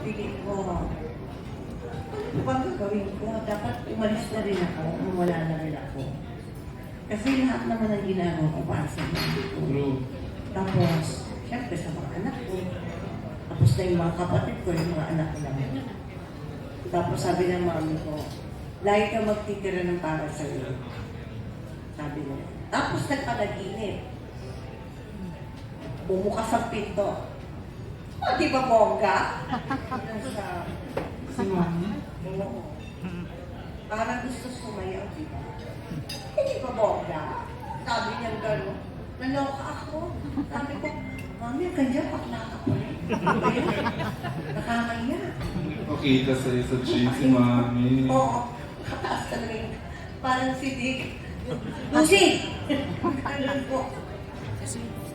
Piling ko, ano ba gagawin ko? Dapat umalis na rin ako, wala na rin ako. Kasi lahat naman ang ginagawa ko para sa mga ko. Tapos, syempre sa mga anak ko. Tapos na yung mga kapatid ko, yung mga anak ko naman. Tapos sabi ng mami ko, lagi ka magtitira ng para sa iyo. Sabi niya. Tapos nagpanaginip. Bumukas ang pinto. O, di ba bongga? Si Mami? Oo. Parang gusto sumayaw, di ba? Hindi ba bongga? Sabi niya gano'n. Naloka ako. Sabi ko, Mami, kanya pakla ka pa rin. Nakakaya. Pakita sa'yo sa jeep si Mami. Oo. Kataas talaga yung parang si Dick. Lucy! Ganun po.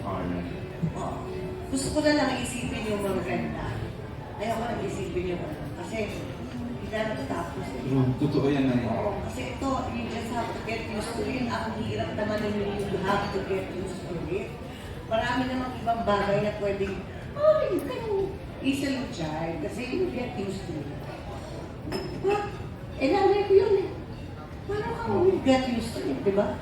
Alright. Oo. Gusto ko na lang isipin yung mga ganda. Ayoko lang isipin yung ano. Kasi, hindi na natapos. True. Totoo yan na yan. Oo. Kasi ito, you just have to get used to it. Ang hirap naman yung you have to get used to it. Marami namang ibang bagay na pwedeng, you can easily try kasi you get used to it. Ha? Nanay ko yun eh. Paano ka get used to it, di ba?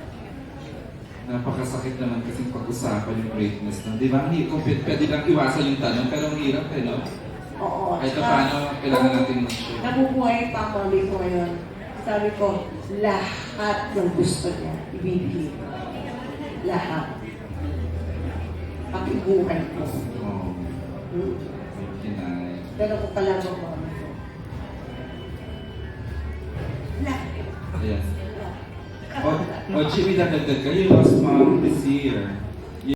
Napakasakit naman kasi pag-usapan yung greatness nun. Di ba? Kung pwede lang iwasan yung tanong, pero ang hirap eh, no? Oo. Kahit paano, kailangan natin mag-share. Nabubuhay pa ang mami ko ngayon. Sabi ko, lahat ng gusto niya, ibibigay ko. Lahat. Pati buhay ko. Oo. Kinay. Pero kung pala ang mami ko. Lahat. Yes. O Jimmy, dadagdag ka. You lost mom this year.